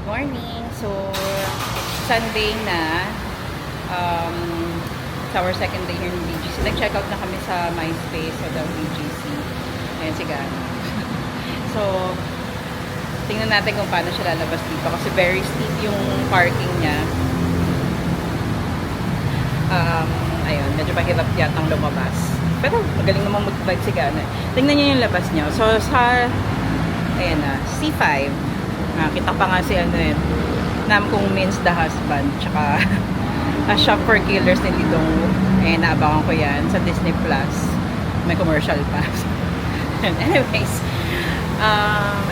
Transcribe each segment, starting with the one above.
Morning. So, Sunday na. It's our second day here in BGC. Nag-check out na kami sa MySpace sa BGC. Ayan si Gano. So, tingnan natin kung paano siya lalabas dito. Kasi very steep yung parking niya. Ayun, medyo mahirap yatang lumabas. Pero magaling naman mag-bike si Gano. Tingnan niyo yung labas niya. So, sa ayan na, C5. Kita pa nga si Nam Kung Means the Husband. Tsaka A Shop for Killers ni Lidong. Naabangan ko yan sa Disney Plus. May commercial pa. Anyways,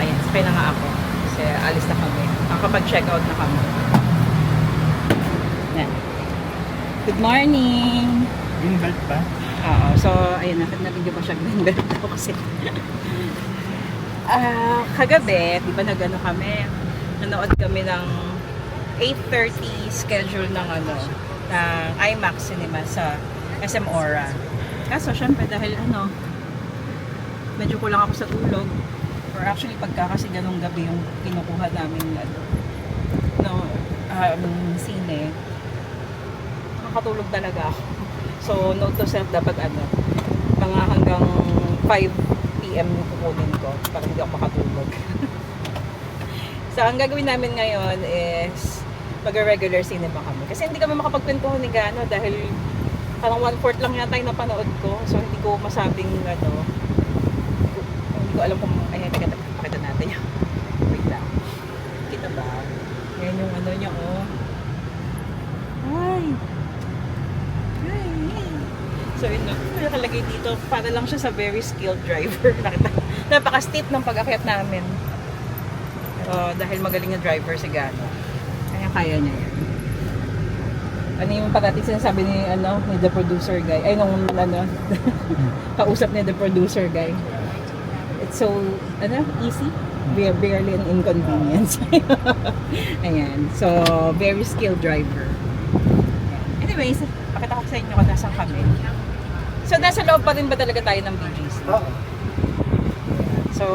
ayan, sakay na nga ako. Kasi alis na kami. Nakapag-check out na kami. Yan. Good morning! Green belt pa? Oo. So, ayun, nabigyan pa siya green belt ako kasi kagabi, di ba nagano kami, nanood kami ng 8:30 schedule ng ng IMAX cinema sa SM Aura. Kaso syempre dahil medyo kulang ako sa tulog, or actually pagka kasi ganong gabi yung kinukuha namin sine, nakakatulog talaga ako. So note to self, dapat mga hanggang 5 PM kukunin ko para hindi ako makatulog. So, ang gagawin namin ngayon is mag-regular cinema kami. Kasi hindi kami makapagkwentuhan ni Gano dahil parang 1/4 lang yata yung napanood ko. So, hindi ko masabing hindi ko alam kung teka, pakita natin yun. Wait lang. Kita ba? Yan yung niya, oh. Ay! So, yun, nakalagay dito, para lang siya sa very skilled driver. Napaka-steep ng pag-akyat namin. Dahil magaling na driver si Gano. Kaya niya yan. Ano yung parati sinasabi ni the producer guy? Ay, nung kausap ni the producer guy. It's so, easy? Barely an inconvenience. Ayan. So, very skilled driver. Anyways, pakita ko sa inyo kung nasan kami. So, nasa loob pa rin ba talaga tayo ng BGC? Oo. So,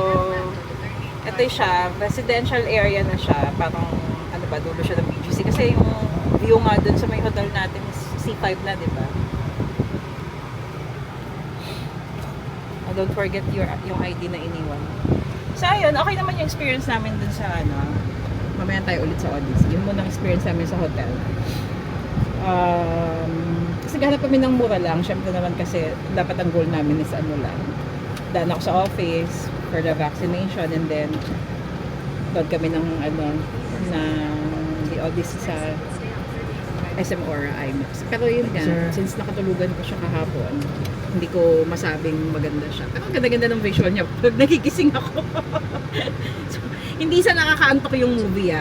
ito siya, residential area na siya. Parang, dulo siya ng BGC. Kasi yung view nga dun sa may hotel natin is C5 na, di ba? Don't forget yung ID na iniwan. So, ayun, okay naman yung experience namin dun sa, mamaya tayo ulit sa Odyssey. Yun muna ang experience namin sa hotel. Kasi gahanap kami ng mura lang. Syempre naman kasi dapat ang goal namin is lang. Daan ako sa office for the vaccination, and then doon kami ng the Odyssey sa SM Aura IMAX. Pero yun nga, since nakatulugan ko siya kahapon, hindi ko masabing maganda siya. Pero ang ganda-ganda ng visual niya pag nagigising ako. So, hindi sa nakakaantok yung movie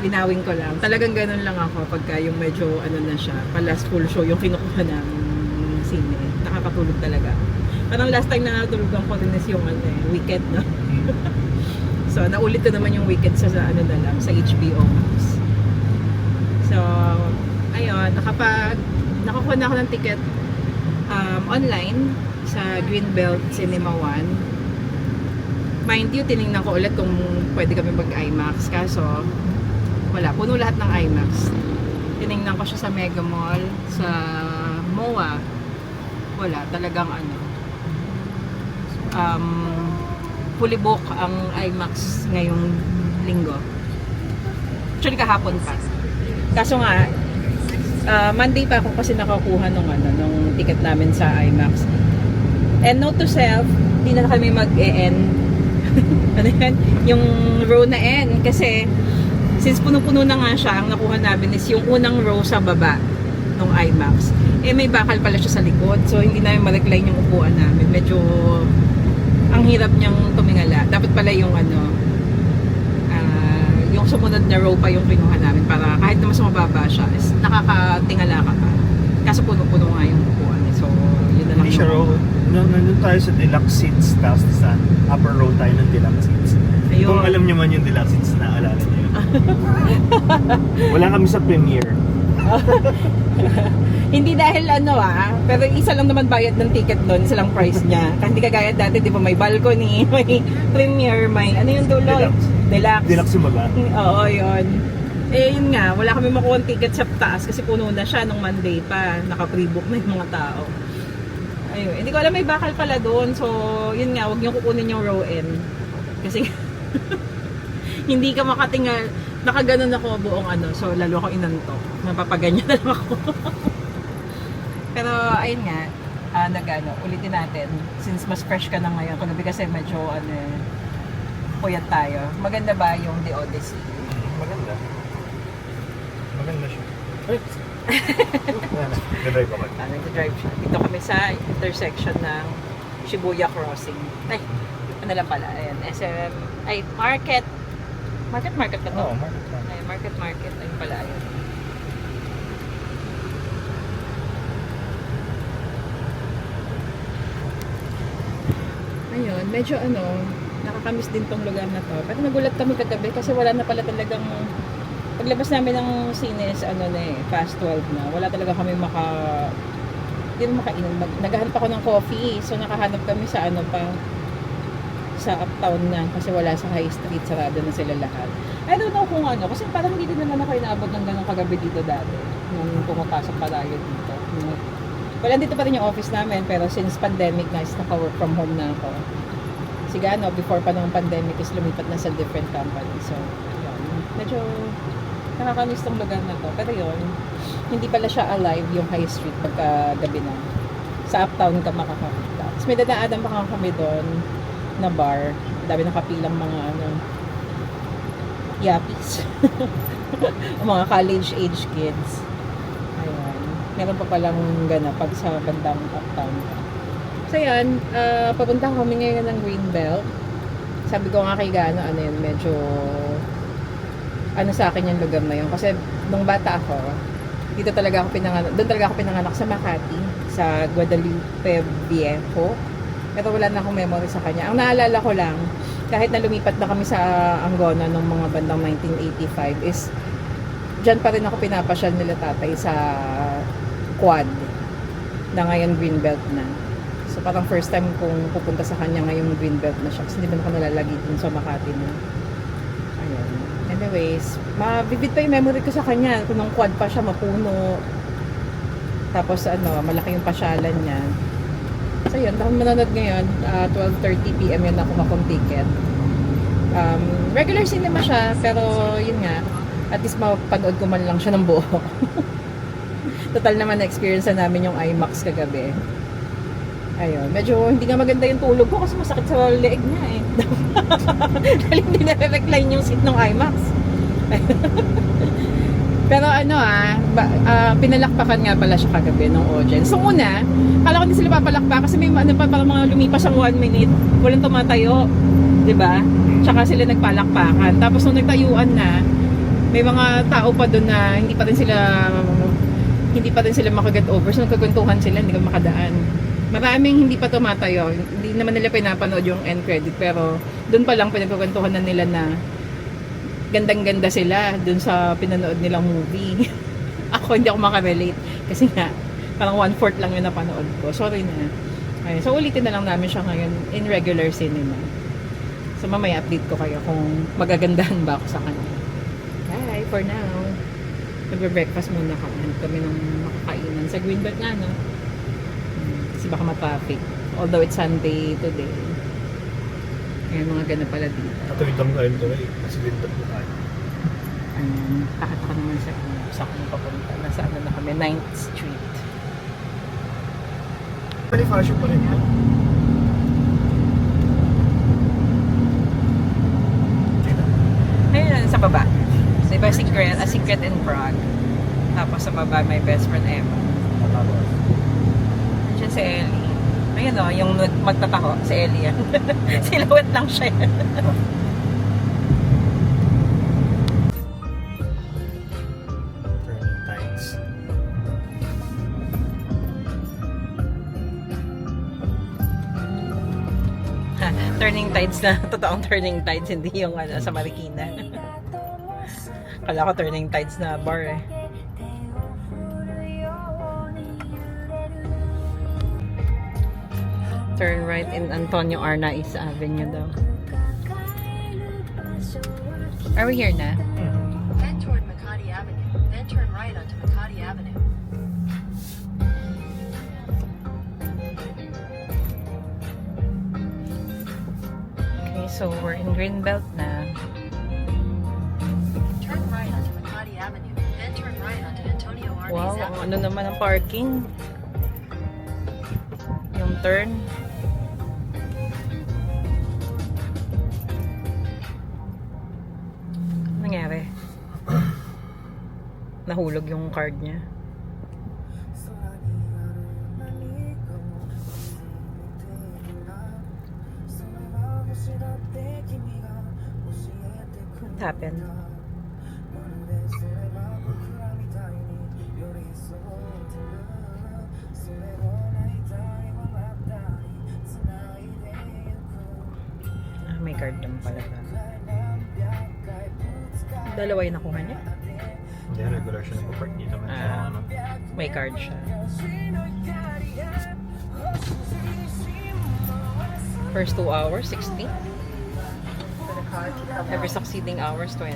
linawin ko lang. Talagang ganun lang ako pagka yung medyo na siya, last full show yung kinukuha ng sine. Nakakatulog talaga. Parang last time na natulugan ko din is yung Wicked, no? So, naulit ko naman yung Wicked sa na lang, sa HBO Max. So, ayun, nakakuha na ako ng ticket online sa Greenbelt Cinema 1. Mind you, tinignan ko ulit kung pwede kami mag-IMAX. Kaso, wala. Puno lahat ng IMAX. Tinignan ko siya sa Mega Mall, sa MOA. Wala. Talagang fully book ang IMAX ngayong linggo. Actually, kahapon pa. Kaso nga, Monday pa ako kasi nakakuha nung ticket namin sa IMAX. And note to self, hindi na kami mag-e-end. Ano yan? Yung row na N. Kasi, since puno-puno na nga siya, ang nakuha namin is yung unang row sa baba ng IMAX. May bakal pala siya sa likod. So, hindi namin ma-recline yung upuan namin. Medyo ang hirap niyang tumingala. Dapat pala yung yung sumunod na row pa yung kinuha namin para kahit na mas mababa siya, is nakakatingala ka pa. Kaso puno-puno nga yung upuan. So, yun na lang. Hindi siya row. Nandun tayo sa deluxe seats, tapos sa upper row tayo ng deluxe seats. Ayun. Kung alam niyo man yung deluxe seats, naalala niyo yun. Wala kami sa premiere. Hindi dahil pero isa lang naman bayad ng ticket doon, isa lang price niya. Kasi hindi kagaya dati, di ba, may balcony, may premiere, may yung dulo? Deluxe. Deluxe. Deluxe yung baba. Oo, yun. Eh, yun nga, wala kami makuha ticket sa taas kasi puno na siya nung Monday pa. Naka-pre-book na yung mga tao. Ayun, hindi ko alam may bakal pala doon. So, yun nga, huwag niyo kukunin yung row N. Kasi, hindi ka makatingal. Nakaganon ako buong ano. So, lalo ako inantok. Mapapaganyan na lang ako. Pero, ayun nga, ulitin natin. Since mas fresh ka na ngayon, kagabi kasi medyo, puyat tayo. Maganda ba yung The Odyssey? Maganda. Maganda siya. Ay! Nag-drive ako. Nag-drive siya. Dito kami sa intersection ng Shibuya Crossing. Ay, ano lang pala. Ayan, SM. Ay, Market. Market ba to? Oo, market. Ay, Market. Ayun pala, ayun. Ayun, medyo nakakamiss din tong lugar na to. Pero nagulat kami kagabi kasi wala na pala talagang paglabas namin ng sines, past 12 na. Wala talaga kami hindi na makainom. Naghahanap ako ng coffee. So nakahanap kami sa sa uptown na kasi wala sa high street, sarado na sila lahat. I don't know kung kasi parang hindi din naman ako inaabot ng ganong kagabi dito dati nung pumapasok pa tayo dito. Wala, dito pa rin yung office namin pero since pandemic na is naka-work from home na ako. Sigano, before pa ng pandemic is lumipat na sa different company. So, yun. Medyo nakakamiss tong lugar na to. Pero yun, hindi pala siya alive yung high street pagka gabi na. Sa uptown ka makakakita. Tapos may dadaanan pa kami doon na bar. Dami nakapilang mga yappies. mga college age kids. Ayan. Meron pa palang ganap pag sa bandang uptown ka. So yan, papunta kami ngayon ng Greenbelt. Sabi ko nga kay Gano, medyo sa akin yung lugar na yun. Kasi nung bata ako, doon talaga ako pinanganak sa Makati, sa Guadalupe Viejo. Pero wala na akong memory sa kanya. Ang naalala ko lang, kahit na lumipat na kami sa Angono nung mga bandang 1985, is dyan pa rin ako pinapasyal nila tatay sa Quad, na ngayon Greenbelt na. So parang first time kong pupunta sa kanya ngayong Greenbelt na siya. Kasi hindi ba ako nalalagi din sa Makati na. Ayun. Anyways, vivid pa yung memory ko sa kanya. Kung nung Quad pa siya, mapuno. Tapos malaki yung pasyalan niya. So yun, dahil manonood ngayon, 12:30 PM yun ako makong ticket. Regular cinema siya, pero yun nga, at least mapanood ko man lang siya ng buo. Total naman na-experience na namin yung IMAX kagabi. Ayun, medyo hindi nga maganda yung tulog ko kasi masakit sa leeg niya eh. Dahil hindi na-recline yung seat ng IMAX. Pero pinalakpakan nga pala siya kagabi ng audience. So una, kala ko hindi sila papalakpak kasi may parang mga lumipas ang 1 minute, walang tumatayo, 'di ba? Tsaka sila nagpalakpakan. Tapos nung nagtayuan na, may mga tao pa doon na hindi pa rin sila makaget over. So nagkakwentuhan sila, hindi ka makadaan. Maraming hindi pa tumatayo. Hindi naman nila pinapanood yung end credit, pero doon pa lang pinagkukwentuhan na nila na gandang-ganda sila dun sa pinanood nilang movie. Ako hindi ako makarelate kasi nga parang 1/4 lang yung napanood ko. Sorry na. Okay, so ulitin na lang namin siya ngayon in regular cinema. So mamaya update ko kayo kung magagandahan ba ako sa kanya. Bye for now. Nagbe-breakfast muna kami ng makakainan sa Greenbelt nga, no? Kasi baka ma-traffic. Although it's Sunday today. Ayan, mga ganun pala dito. Katawid lang tayo ito eh. Kasi dito po tayo. Takot ako naman sa kung papunta. Nasa na kami, 9th Street. Pwede fashion pa rin yan. Ayun, sa baba. So, iba Secret in Prague. Tapos sa baba, my best friend Emma. Nandiyan si Ellie. Ayun yung magtataho, si Ellie yan. Silhouette lang siya. Turning tides. Turning tides na, totoong turning tides, hindi yung sa Marikina. Kala ko turning tides na bar eh. Turn right in Antonio Arnaiz Avenue daw. Are we here na? Head toward Makati Avenue, then turn right onto Makati Avenue. Okay, so we're in Greenbelt na. Turn right onto Makati Avenue, then turn right onto Antonio Arnes Wow, Avenue. ano naman ang parking? Yung turn. Ano nangyari? Nahulog yung card niya. What happened? Ah, may card naman pala. Dalawa yung nakuha niya? Hindi, regular siya nagpa-park dito. Ah. May card siya. First 2 hours, 60. Every succeeding hours, 20.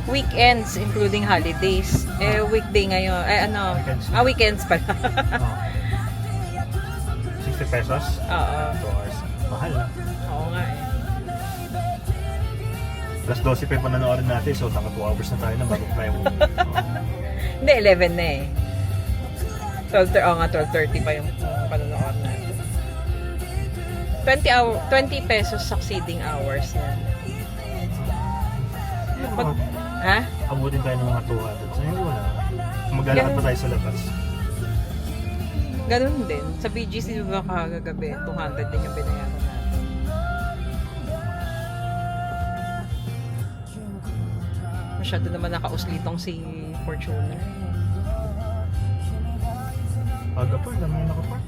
Weekends, including holidays. Weekday ngayon. Ano? Weekends. Weekends pala. 60 pesos? Oo. 2 hours. Mahal na. Oo nga eh. Plus 12 pa yung pananoorin natin, so naka 2 hours na tayo na bago tayo mo. Hindi, 11 na eh. 12:30 pa yung panonood natin. 20 pesos succeeding hours yan. Ha? Abutin tayo ng mga 200. So hindi wala. Maglalakad pa tayo sa labas. Ganun din. Sa BGC diba kagagabi, 200 din yung binayaran natin. Masyado naman nakauslitong si Fortuner. Aga pa, dami na nakapark.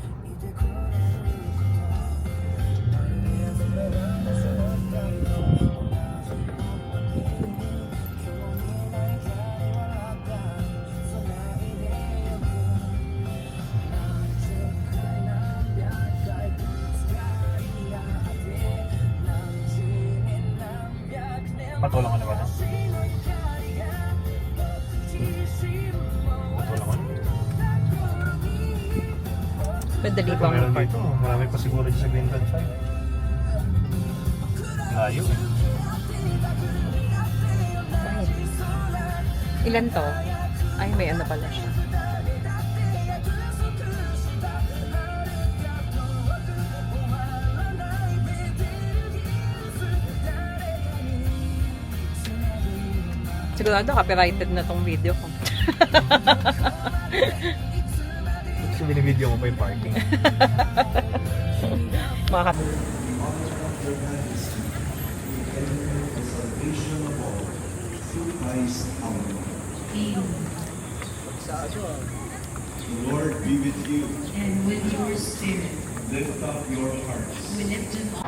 Patulang ka na ba na? Patulang ka na? Madali Ito, bang meron park? dito. Marami pa siguro dito sa Greenbelt 5. Layo eh. Ilan to? Ay, may ano pala siya. Sigurado copyrighted na tong video ko. Kasi binibideo mo pa yung parking. Mga The Lord be with you. And with your spirit, Lift up your hearts. we lift them up.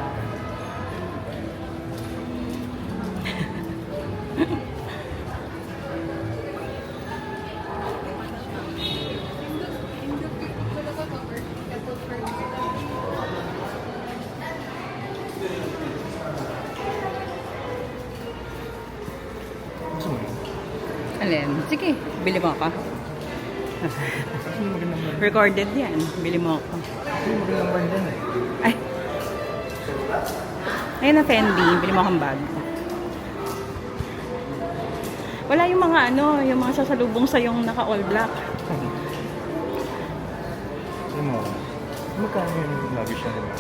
Gusto mo yun? Alin? Sige, bili mo ako. Kasi yung magandang brand. Recorded yan. Bili mo ako. Yung magandang brand yan eh. Ay. Ayun na Fendi. Bili mo akong bag. Wala yung mga ano, yung mga sasalubong sa yung naka all black. Ano mo? Magkano yung lagi siya nila?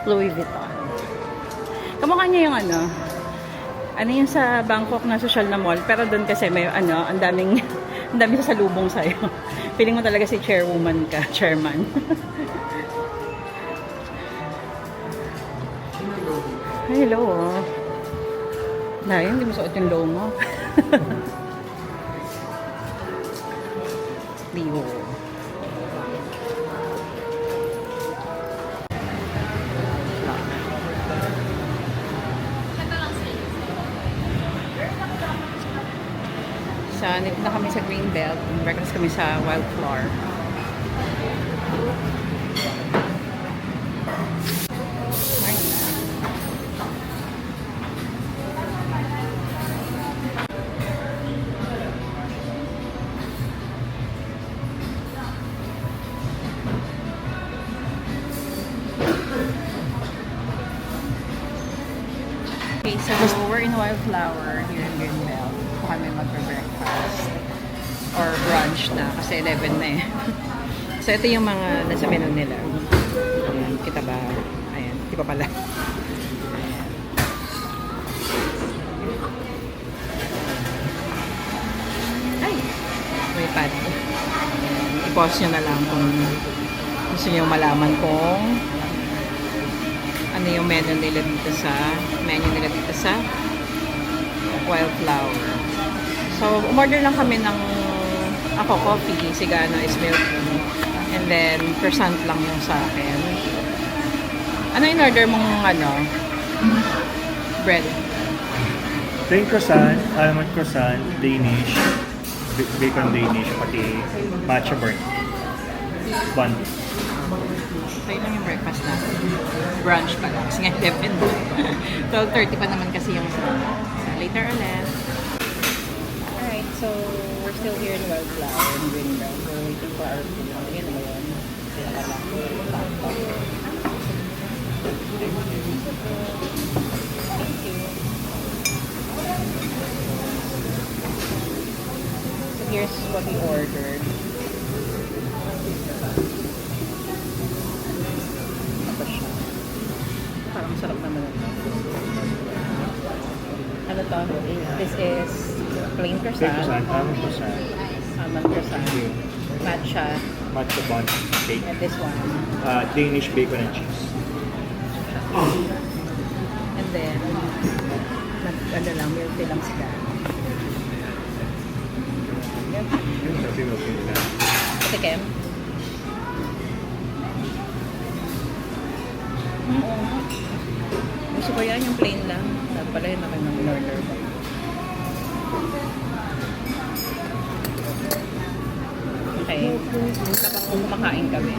Louis Vuitton. Kamukha niya yung ano yung sa Bangkok na social na mall, pero doon kasi may ano, ang daming sasalubong sa'yo. Feeling mo talaga si chairwoman ka, chairman. Hello. Dahil hindi mo suot yung low mo. Liwo. nandito na kami sa Greenbelt. Breakfast kami sa Wildflower. Okay, so we're in Wildflower here in Greenbelt. Ito kami magbe-breakfast or brunch na kasi 11 na eh. So ito yung mga nasa menu nila. Ayan, kita ba? Ayan, di pa pala. Ay! May pad. I-pause nyo na lang kung gusto nyo malaman kung ano yung menu nila dito sa Wildflower. So, umorder lang kami ng ako coffee, si Gano is milk tea, and then croissant lang yung sa akin. Ano in order mong bread? Plain croissant, almond croissant, Danish, bacon Danish, pati matcha burnt. Bun. So, yun lang yung breakfast natin. Brunch pa lang. Kasi nga 11. 12:30 pa naman kasi yung sa later ulit. Alright, so we're still here in Wildflower in Greenbelt. We're waiting for our food. Yan naman yun. Sila ka lang. Thank you. So here's what we ordered. Tapos siya. Parang sarap naman ito. Ano to? This is plain Plain croissant. croissant, almond croissant, Almond croissant. Matcha. matcha bun cake, And this one. Danish bacon and cheese. And then, milk tea lang sila. Yun. Sabi mo nila. Tikim. Oo. Gusto ko yan, yung plain lang. Dapat pala yun ako yung order ko. Okay. Kapag kumakain kami.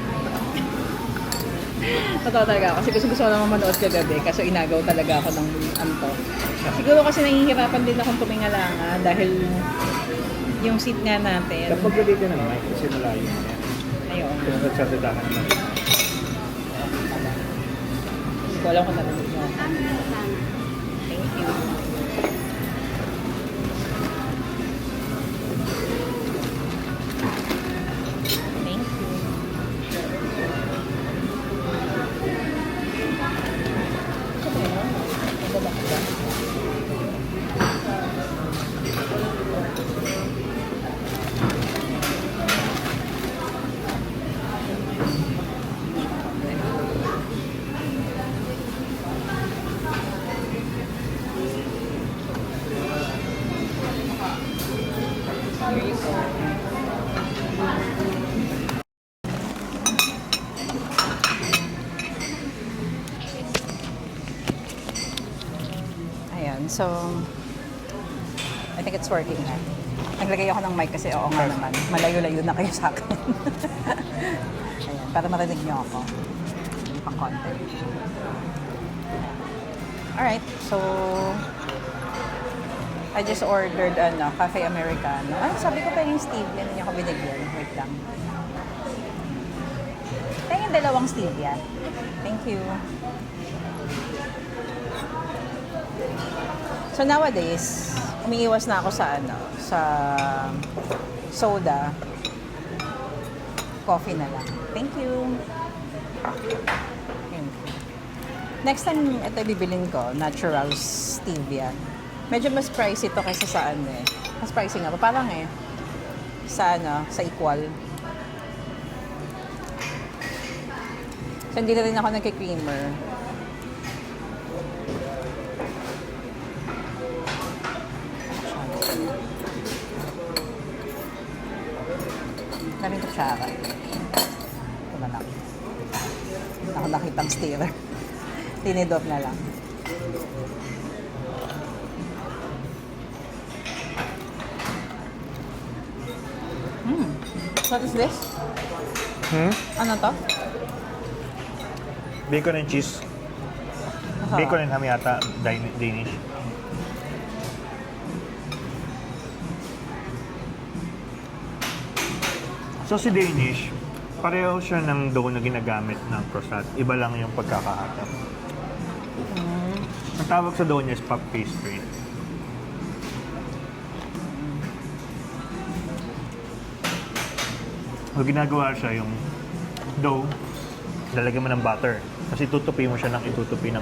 Totoo talaga ako. Kasi gusto ko naman manood kagabi. Kaso inagaw talaga ako ng anto. Siguro kasi nahihirapan din akong tumingalanga dahil yung seat nga natin. Kapag gabi ka naman, kasi malayo na yan. Ayun. Kung nagsasadahan naman. Hindi ko alam kung narinig niyo ako. Thank you. Thank you. Here you go. Ayan, so I think it's working na. Naglagay ako ng mic kasi oo nga naman. Malayo-layo na kayo sa akin. Ayan, para marinig niyo ako. Pang content. Alright, so I just ordered cafe americano. Ay, sabi ko pa yung stevia. Hindi niyo ako binigyan. Wait lang. Tayo yung dalawang stevia. Thank you. So nowadays, umiiwas na ako sa sa soda. Coffee na lang. Thank you. Yun. Next time, ito bibilin ko, natural stevia. Medyo mas pricey ito kaysa sa mas pricey nga. Parang sa sa equal. So, hindi na rin ako nagki-creamer. Daming kutsara. Ito na lang. Ako nakitang stirrer. Tinidor na lang. What is this? Ano to? Bacon and cheese. Bacon and ham yata, Danish. So si Danish, pareho siya ng dough na ginagamit ng croissant. Iba lang yung pagkakahatap. Ang tawag sa dough niya is puff pastry. So ginagawa siya yung dough, lalagyan mo ng butter. Kasi tutupi mo siya ng itutupi.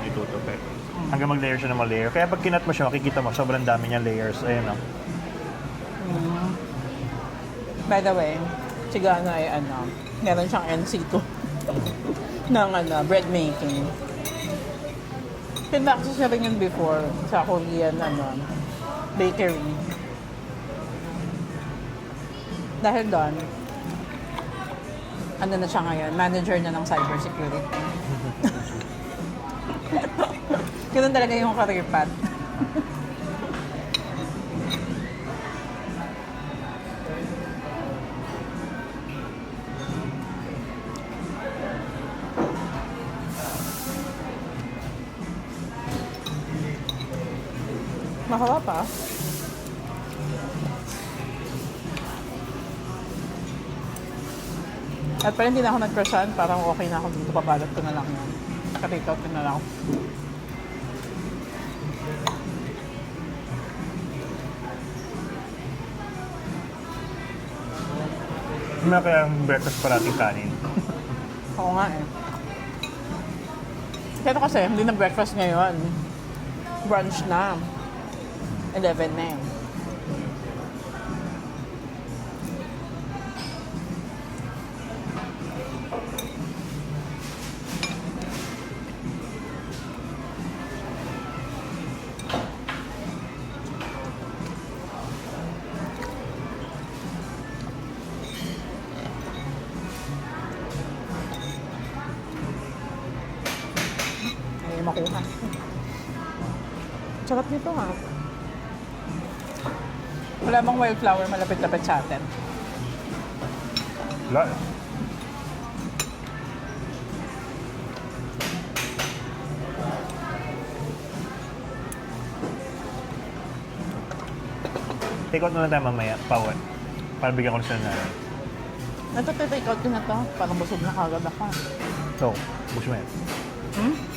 Hanggang mag-layer siya ng mag-layer. Kaya pag kinat mo siya, makikita mo, sobrang dami niya layers. Ayun o. By the way, si Gana ay meron siyang NC2 ng bread making. Pinaksa siya rin yun before sa Korean bakery. Dahil doon, na siya ngayon, manager na ng cybersecurity. Ganun talaga yung career path. Masarap ah. At parang hindi na ako nag-croissant, parang okay na ako dito, pabalot ko na lang yan. Ka-take out ko na lang. Ano kaya ang breakfast parating kanin? Oo nga eh. Pero kasi, hindi na breakfast ngayon. Brunch na. 11 na eh. Ay, makuha. Sarap nito ha. Wala bang wildflower malapit-lapit sa atin? Wala. Take out muna tayo mamaya, Pawan. Para bigyan ko na sila na. Take out ko na to. Parang busog na kagad ako. So, busin mo yan.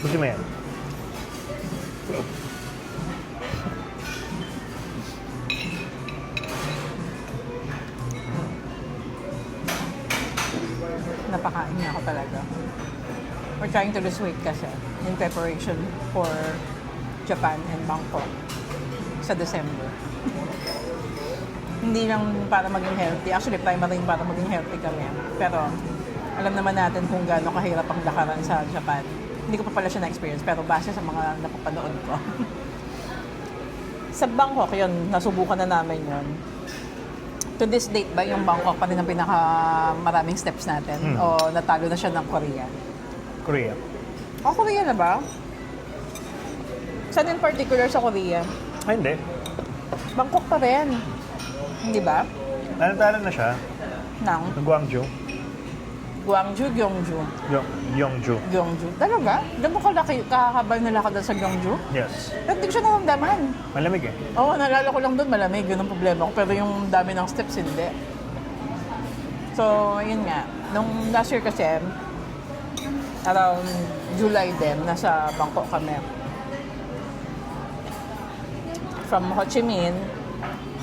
Busin mo yan. Napakain niya ako talaga. We're trying to lose weight kasi in preparation for Japan and Bangkok sa December. Hindi lang para maging healthy. Actually, primary para maging healthy kami. Pero alam naman natin kung gaano kahirap ang lakaran sa Japan. Hindi ko pa pala siya na-experience, pero base sa mga napapanood ko. Sa Bangkok, yun, nasubukan na namin yun. To this date ba, yung Bangkok pa rin ang pinaka-maraming steps natin? O natalo na siya ng Korea? Korea. O, Korea na ba? Saan in particular sa Korea? Ay, hindi. Bangkok pa rin. Hindi ba? Nanatalo na siya. Nang Guangzhou. Gwangju, Gyeongju. Yeongju. Gyeongju. Talaga? Gano'n kalaki, kakabal na lakad sa Gyeongju? Yes. Hindi ko siya naramdaman. Malamig eh. Oo, nalala ko lang doon malamig. Yun ang problema ko. Pero yung dami ng steps, hindi. So, yun nga. Nung last year kasi, around July din, nasa Bangkok kami. From Ho Chi Minh,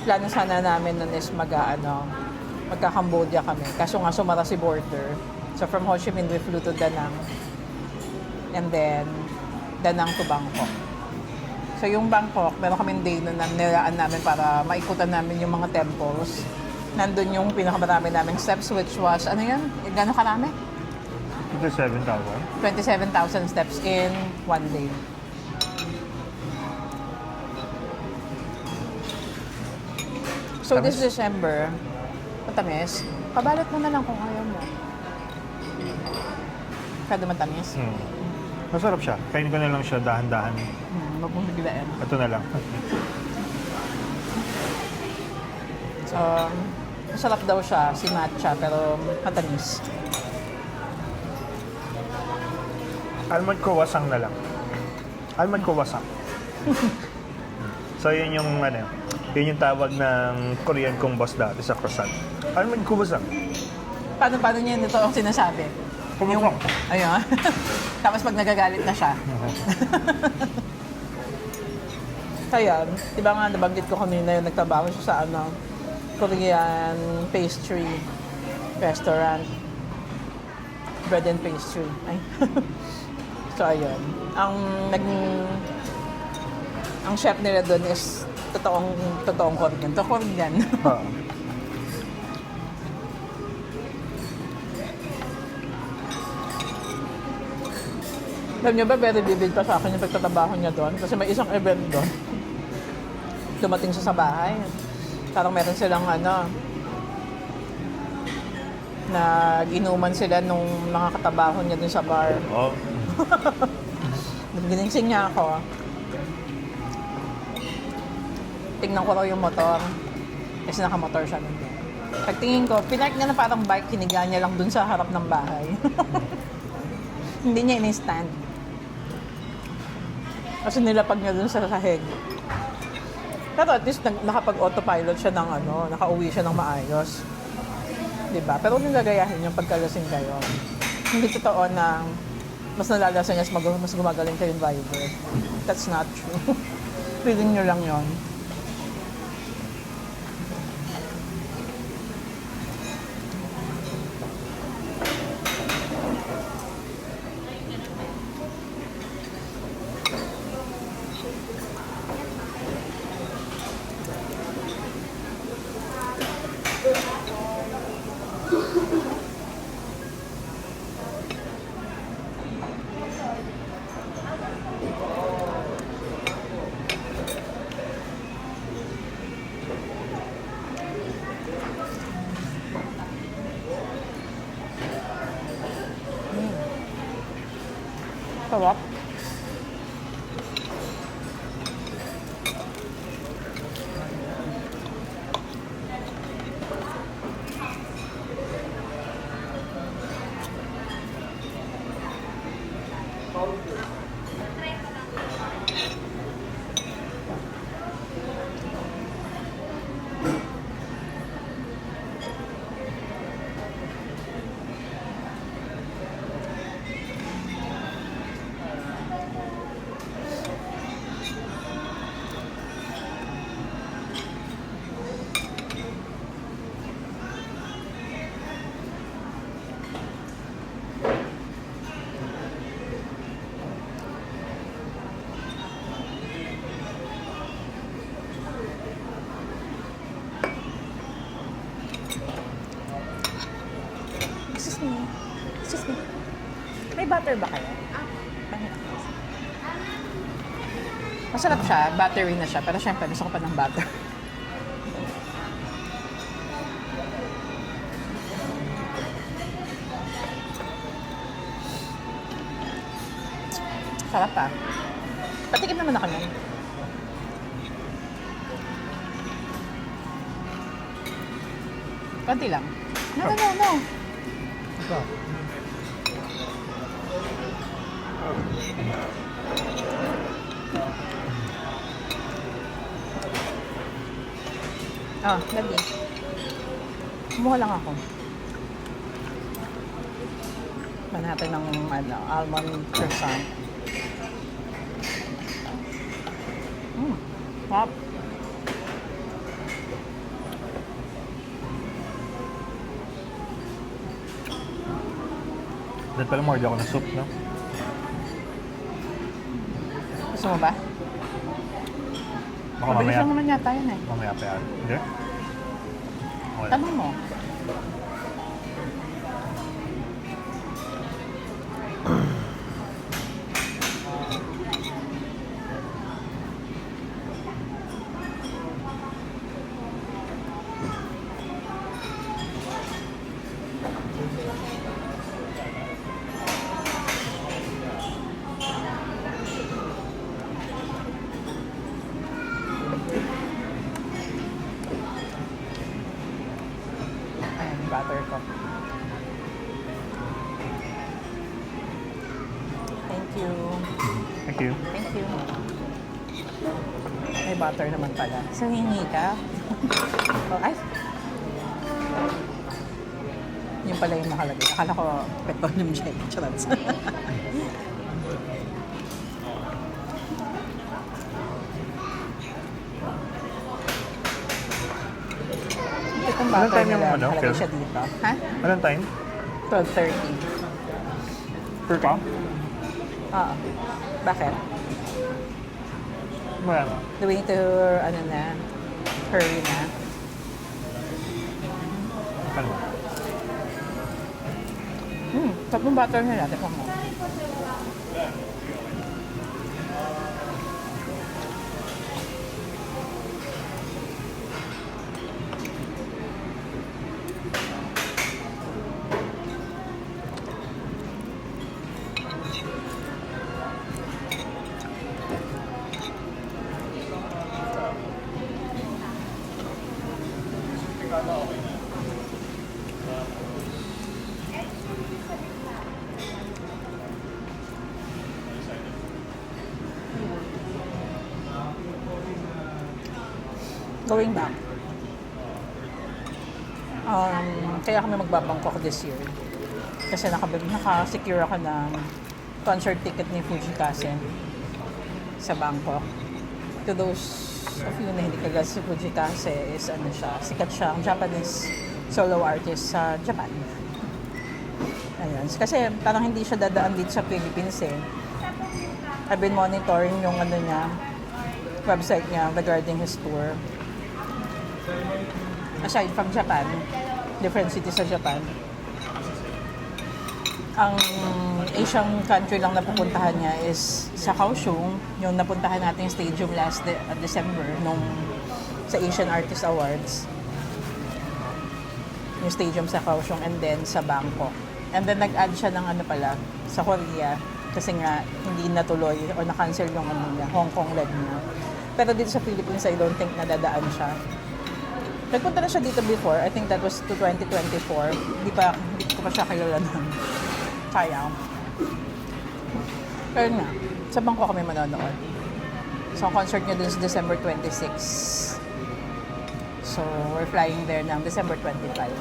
plano sana namin nun is magka-Cambodia kami. Kaso nga sumara si border. So from Ho Chi Minh, we flew to Da Nang. And then, Da Nang to Bangkok. So yung Bangkok, meron kaming day na nilaan namin para maikutan namin yung mga temples. Nandun yung pinakamarami naming steps, which was, ano yan? Gano'ng karami? 27,000. 27,000 steps in one day. So Tamis? this December, matamis, pabalot mo na lang kung ayaw mo. Kada matamis. Masarap siya. Kain ko na lang siya dahan-dahan. Huwag mong biglain. Ito na lang. So, Masarap daw siya, si matcha, pero matamis. Almond croissant na lang. Almond croissant. So yun yung ano, yun yung tawag ng Korean kong boss dati sa croissant. Almond croissant. Paano niya nito ang sinasabi? Kumukong. Ayun. Tapos pag nagagalit na siya. Kaya, di ba nga nabanggit ko kanina yung nagtrabaho siya sa Korean pastry restaurant. Bread and pastry. Ay. So, ayun. Ang chef nila doon is totoong Korean. To Korean. Ah. Alam niyo ba, very vivid pa sa akin yung pagtatrabaho niya doon. Kasi may isang event doon. Dumating siya sa bahay. Parang meron silang nag-inuman sila nung mga katrabaho niya doon sa bar. Oh. Ginising niya ako. Tingnan ko raw yung motor. Kasi nakamotor siya nun. Pagtingin ko, pinark niya na parang bike, hiniga niya lang dun sa harap ng bahay. Hindi niya in-stand. Kasi nilapag niya dun sa sahig. Pero at least nakapag-autopilot siya ng nakauwi siya ng maayos. Diba? Pero kung nilagayahin yung pagkalasing kayo, hindi totoo na mas nalalasing mas gumagaling kayong driver. That's not true. Feeling nyo lang yon. Sarap. Excuse me. May butter ba kayo? Masarap siya, buttery na siya, pero syempre gusto ko pa ng butter. Sarap pa. Patikim naman ako nun. Konti lang. No. Ito. Lagi. Kumuha lang ako. Manhattan ng almond croissant. Sarap. Dahil pala mordi ako ng soup, no? Gusto mo ba? Baka Mabilis mamaya. lang naman yata yun eh. Mamaya pa yan. Hindi? Okay. Tanong mo. butter ko. Thank you. Thank you. Thank you. May butter naman pala. So, hingi ka? Oh, ay! Yun pala yung nakalagay. Akala ko petroleum jelly. Charot. Itong Anong butter time yung nila, ano, nakalagay Phil? siya dito. Ha? Anong time? 12:30. Per ka? Oo. Bakit? Well, Do we need to, ano na, hurry na? ano? Tatlong butter nila. Tignan mo. Going back. Kaya kami magbabangkok this year. Kasi naka-secure ako ng concert ticket ni Fujikase sa Bangkok. To those of you na hindi kagad si Fujikase is ano siya, sikat siyang Japanese solo artist sa Japan. Ayun. Kasi parang hindi siya dadaan dito sa Philippines eh. I've been monitoring yung ano niya, website niya regarding his tour. Aside from Japan, different cities sa Japan, ang Asian country lang na pupuntahan niya is sa Kaohsiung, yung napuntahan natin yung stadium last December nung sa Asian Artist Awards. Yung stadium sa Kaohsiung and then sa Bangkok. And then nag-add siya ng ano pala sa Korea kasi nga hindi natuloy o na-cancel yung ano niya, Hong Kong leg niya. Pero dito sa Philippines, I don't think nadadaan siya. Nagpunta na siya dito before. I think that was to 2024. Hindi ko pa siya kilala ng sayang. Pero nga, sa Bangkok kami manonood. So, ang concert niya dun is December 26. So, we're flying there ng December 25.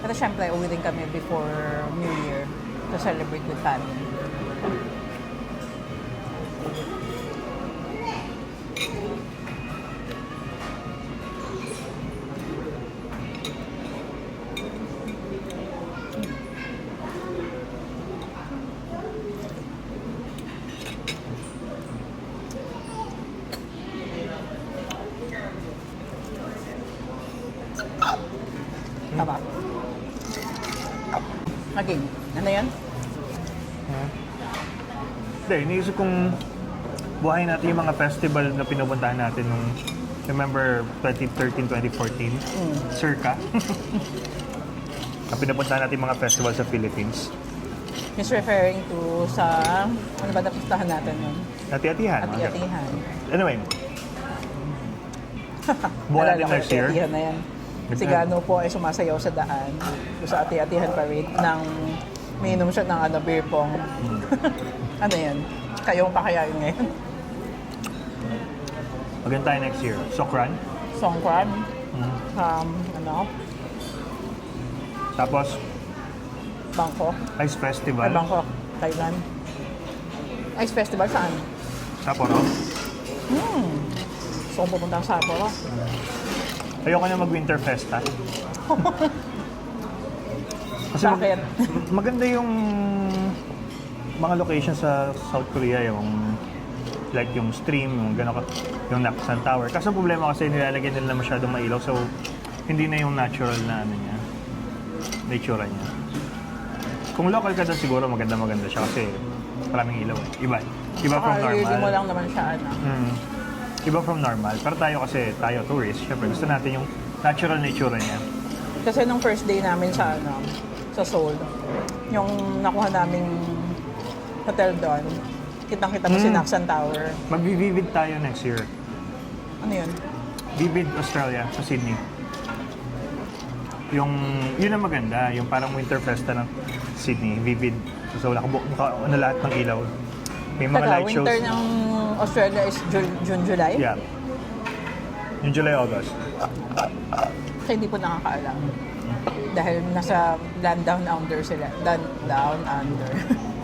Pero syempre, uwi din kami before New Year to celebrate with family. Tama. Again, ano yan? Hindi, iniisip kong buhayin natin yung mga festival na pinupuntahan natin nung remember 2013, 2014? Circa. Na pinupuntahan natin yung mga festival sa Philippines. He's referring to sa, ano ba napustahan natin nun? Ati-atihan. mga ganun. Ati-atihan. Anyway. Buhay natin Naalala ko next year. ati-atihan na yan. Si Gano po ay sumasayaw sa daan sa ati-atihan parade nang miinom siya ng ano, beer pong. Ano yan? Kayong pakayain ngayon? Maganda tayo next year. Sokran. Songkran. Ano? Tapos, Bangkok. Ice Festival. Ay, Bangkok. Thailand. Ice Festival saan? Sapporo. So, kung pupunta sa Sapporo. Ayoko na mag-Winter Festa. Kasi Bakit? maganda yung mga location sa South Korea, yung like yung stream, yung gano'n, yung Naksan Tower. Kaso ang problema kasi nilalagyan nila masyadong mailaw, so hindi na yung natural na ano niya, nature niya. Kung local ka doon siguro maganda siya kasi maraming ilaw. Iba from normal. Hindi mo lang naman siya, ano. Iba from normal. Pero tayo tourist, syempre gusto natin yung natural nature niya. Kasi nung first day namin sa ano, sa Seoul, yung nakuha naming hotel doon, kitang-kita mo si Naksan Tower. Mag-Vivid tayo next year. Ano yun? Vivid Australia sa Sydney. yun ang maganda, yung parang winter festa ng Sydney, vivid. So, ano lahat ng ilaw. May mga light shows. winter ng Australia is June, July? Yeah. Yung July, August. Kasi hindi po nakakaalam. Dahil nasa land down under sila. Land down under.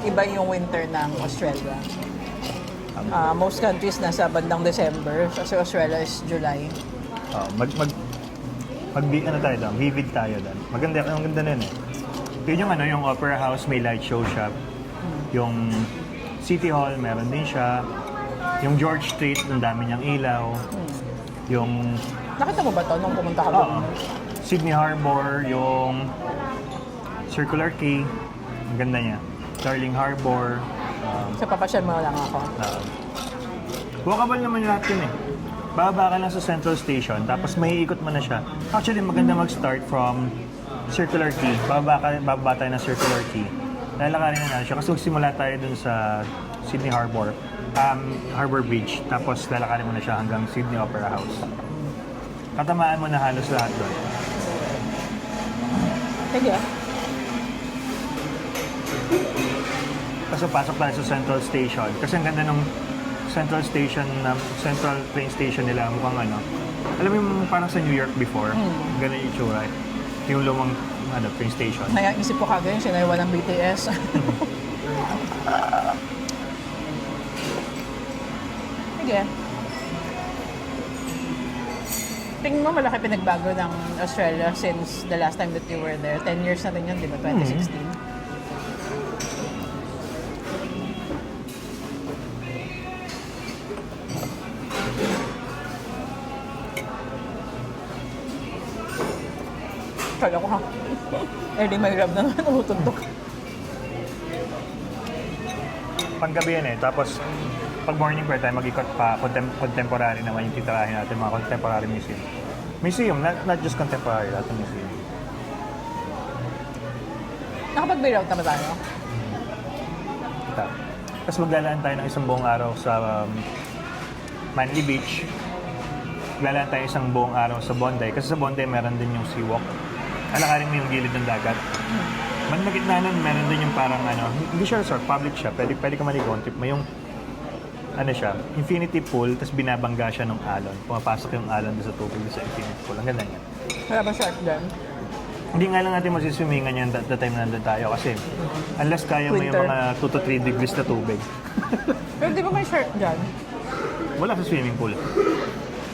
Iba yung winter ng Australia. Most countries nasa bandang December. Kasi Australia is July. Ano tayo doon? Vivid tayo doon. Maganda nun eh. Yun yung yung Opera House, may light show siya. Yung City Hall, meron din siya. Yung George Street, ang dami niyang ilaw. Yung... Nakita mo ba to nung pumunta ka doon? Sydney Harbor, yung Circular Quay, ang ganda niya. Darling Harbor. Sa papasyal mo lang ako. Walkable naman lahat yun eh. Bababa ka lang sa Central Station, tapos may ikot mo na siya. Actually, maganda mag-start from Circular Quay. Bababa tayo ng Circular Quay. Lalakarin na siya kasi simula tayo dun sa Sydney Harbor, Harbor Bridge. Tapos lalakarin mo na siya hanggang Sydney Opera House. Tatamaan mo na halos lahat doon. Sige. Kasi pasok tayo sa Central Station. Kasi ang ganda ng Central Station, Central Train Station nila, mukhang alam mo yung parang sa New York before, ganun yung itsura. Yung lumang train station. Naisip ko kagaya yung sinaywa ng BTS. Sige. Tingin mo malaki pinagbago ng Australia since the last time that you were there. 10 years na rin yun, di ba? 2016. Kala ko ha. Early my grab na naman, umutuntok. Panggabi yan eh. Tapos, pag morning prayer tayo, mag-ikot pa, contemporary naman yung titirahin natin, mga contemporary museum. Museum, not just contemporary, lahat ng museum. Nakapag-bail out na ba tayo? Ito. Tapos maglalaan tayo ng isang buong araw sa Manly Beach. Maglalaan tayo isang buong araw sa Bondi. Kasi sa Bondi, meron din yung seawalk. Alakarin mo yung gilid ng dagat. Man magitna nun, meron din yung parang hindi siya resort, public siya. Pwede ka maligo. Tip mo yung siya, infinity pool, tapos binabangga siya ng alon. Pumapasok yung alon sa tubig sa infinity pool. Ang ganda niya. Wala ba shark dyan? Hindi nga lang natin masiswimingan yan the time na nandun tayo kasi unless kaya mo yung Winter. mga 2 to 3 degrees na tubig. Pero di ba may shark dyan? Wala sa swimming pool.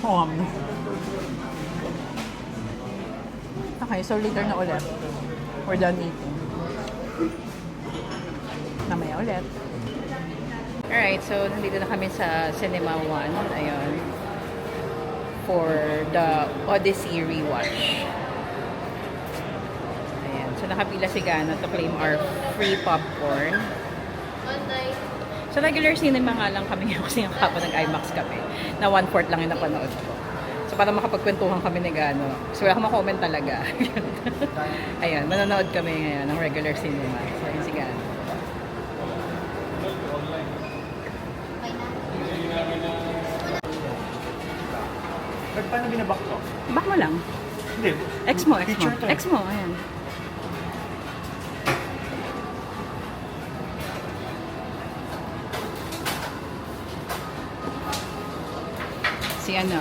Oo nga. Okay, so later na ulit. We're done eating. Namaya ulit. Alright, so nandito na kami sa Cinema 1. Ayun. For the Odyssey rewatch. Ayan. So nakapila si Gana to claim our free popcorn. Sa regular cinema nga lang kami kasi yung kapon nag-IMAX kami. Na 1/4 lang yung napanood ko. So para makapagkwentuhan kami ni Gano. So wala akong ma-comment talaga. Ayan, manonood kami ngayon ng regular cinema. So yun si Gano. Paano binabak to? Back mo lang. Hindi. X mo. Picture to. X mo, ayan. Si ano?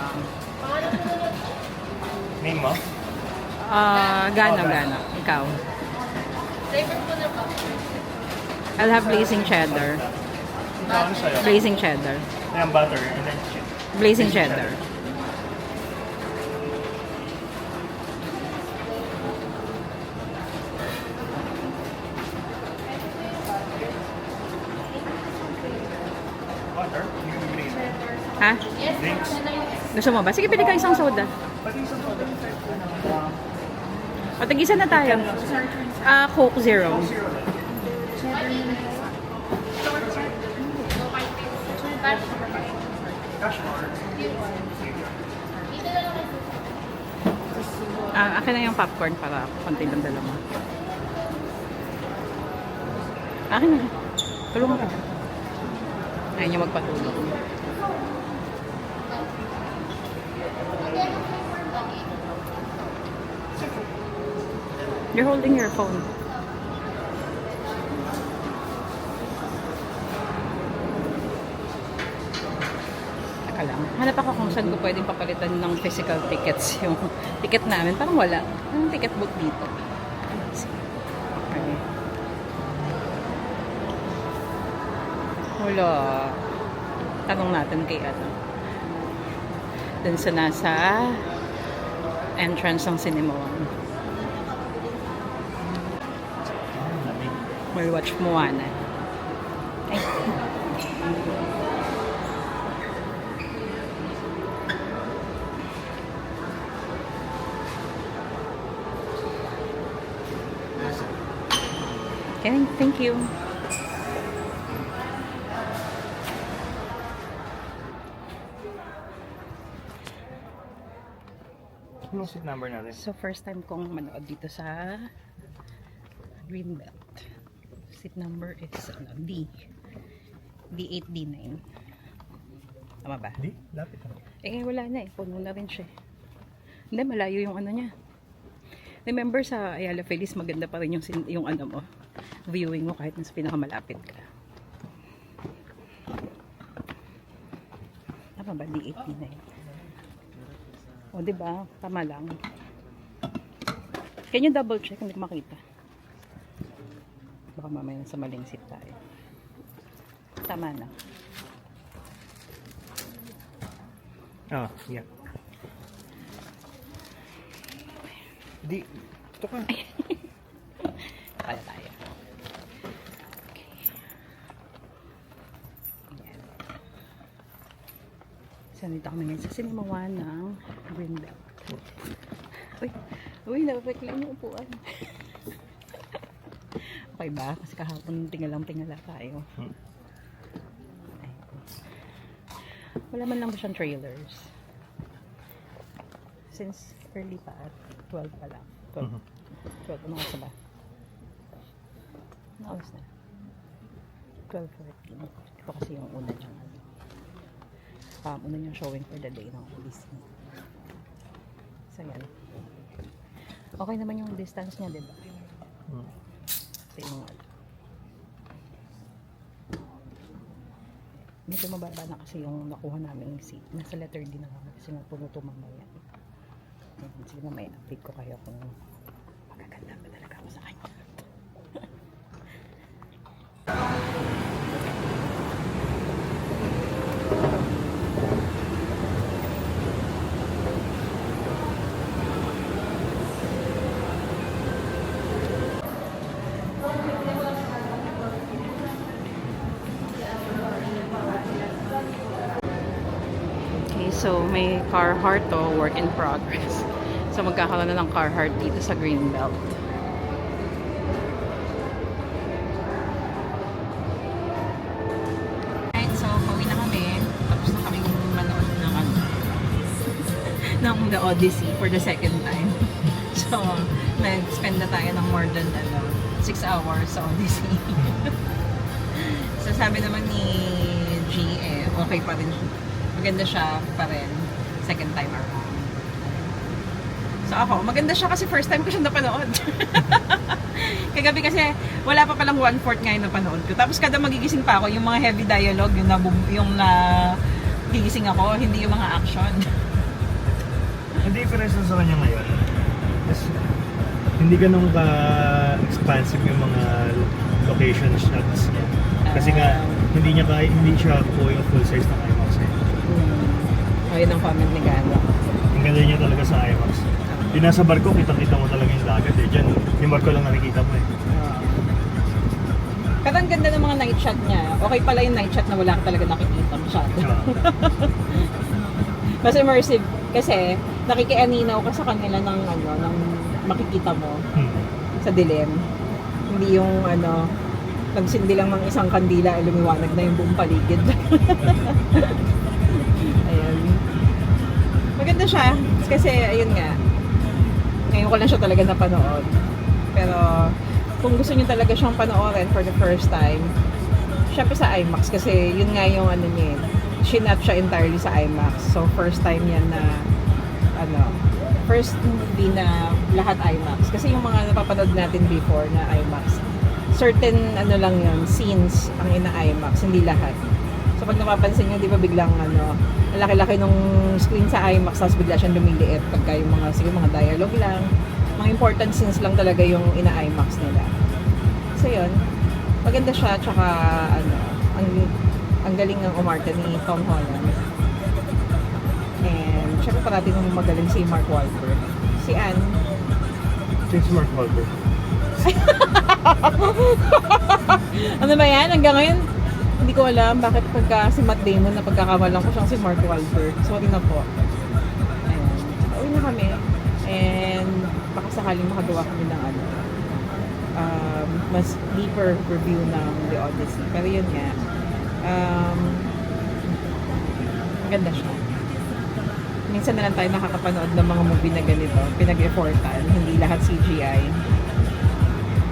Name mo? Gano, Oh, Gano. Ikaw. I'll have blazing cheddar. Ikaw, ano sa'yo? Blazing cheddar. Ayan, butter and then cheese. Blazing cheddar. Butter? Hindi ko bibili isa. Ha? Drinks? Gusto mo ba? Sige, pili ka isang soda. Pati isang soda. O, tag-isa na tayo. Coke Zero. Akin na yung popcorn para konti lang dalawa. Akin na. Tulungan ka. Ayun yung magpatulong. You're holding your phone. Teka lang. Hanap ako kung saan ko pwedeng papalitan ng physical tickets yung ticket namin. Parang wala. Anong ticket book dito? Okay. Wala. Tanong natin kay ano. Dun sa nasa entrance ng Cinema One. We'll watch Moana. Ay. Okay, thank you. Anong seat number natin? So, first time kong manood dito sa Greenbelt. Seat number is D. D8, D9. Tama ba? Di? Lapit na. Eh, wala na eh. Puno na rin siya. Hindi, malayo yung ano niya. Remember sa Ayala Feliz, maganda pa rin yung ano mo. Viewing mo kahit nasa pinakamalapit ka. Tama ba? D8, D9. O, diba? Tama lang. Can you double check? Hindi ko makita. Baka mamaya sa maling seat tayo. Tama na. Ah, yeah. Di, ito ka. Kaya tayo. Okay. Ayan. So, nandito kami ngayon sa Cinema One ng Greenbelt. Uy, napapaklang yung upuan. Okay ba? Kasi kahapon tingala tayo. Wala man lang ba siyang trailers? Since early pa at 12 pa lang. 12. Ano oras ba? Ano oras na? 12:14. Ito kasi yung una dyan. Una niyang showing for the day ng Disney. So yan. Okay naman yung distance niya, diba? Ito yung medyo mababa na kasi yung nakuha namin seat. Nasa letter D na kami kasi puno to mamaya. Sige na may update ko kayo kung magaganda ba talaga ako sa kanya. Okay, so may Carhartt to, work in progress. So magkakaroon na ng Carhartt dito sa Greenbelt. Alright, so pauwi na kami. Tapos na kami manood ng ng The Odyssey for the second time. So, nag-spend na tayo ng more than 6 hours sa Odyssey. So sabi naman ni G, okay pa rin. Maganda siya pa rin second time around. So ako, maganda siya kasi first time ko siya napanood. Kagabi kasi wala pa palang 1/4 nga yung napanood ko. Tapos kada magigising pa ako, yung mga heavy dialogue, yung na gigising ako, hindi yung mga action. Ang difference na sa kanya ngayon is hindi ganun ka-expansive yung mga location shots niya. Kasi nga, hindi siya po yung full size ng IMAX eh. Ayun ang comment ni Gano. Ang ganda niya talaga sa IMAX. Yung nasa barko, kitang-kita mo talaga yung dagat eh. Diyan, yung barko lang nakikita mo eh. Pero ang ganda ng mga night shot niya. Okay pala yung night shot na wala ka talaga nakikita shot. Mas immersive kasi nakikianinaw ka sa kanila ng ng makikita mo sa dilim. Hindi yung nagsindi lang ng isang kandila, lumiwanag na yung buong paligid. Ayan. Maganda siya. Kasi, ayun nga. Ngayon ko lang siya talaga napanood. Pero, kung gusto niyo talaga siyang panoorin for the first time, syempre sa IMAX. Kasi, yun nga yung niya. Shinat siya entirely sa IMAX. So, first time yan na, first movie na lahat IMAX. Kasi yung mga napapanood natin before na IMAX, certain ano lang yun, scenes ang ina-IMAX, hindi lahat. So pag napapansin nyo, di ba biglang ano, ang laki-laki nung screen sa IMAX, tapos bigla siyang lumiliit pagka yung mga, sige, mga dialogue lang, mga important scenes lang talaga yung ina-IMAX nila. So yun, maganda siya, tsaka ano, ang galing ng umarte ni Tom Holland. And syempre parati nung magaling si Mark Wahlberg. Si Anne, Since Mark Wahlberg. ano ba yan? Hanggang ngayon, hindi ko alam bakit pagka si Matt Damon na pagkakamalang ko siyang si Mark Wahlberg. Sorry na po. Ayan. Uwi na kami. And baka sakaling makagawa kami ng ano, mas deeper review ng The Odyssey. Pero yun nga, maganda siya. Minsan na lang tayo nakakapanood ng mga movie na ganito, pinag-effortan, hindi lahat CGI.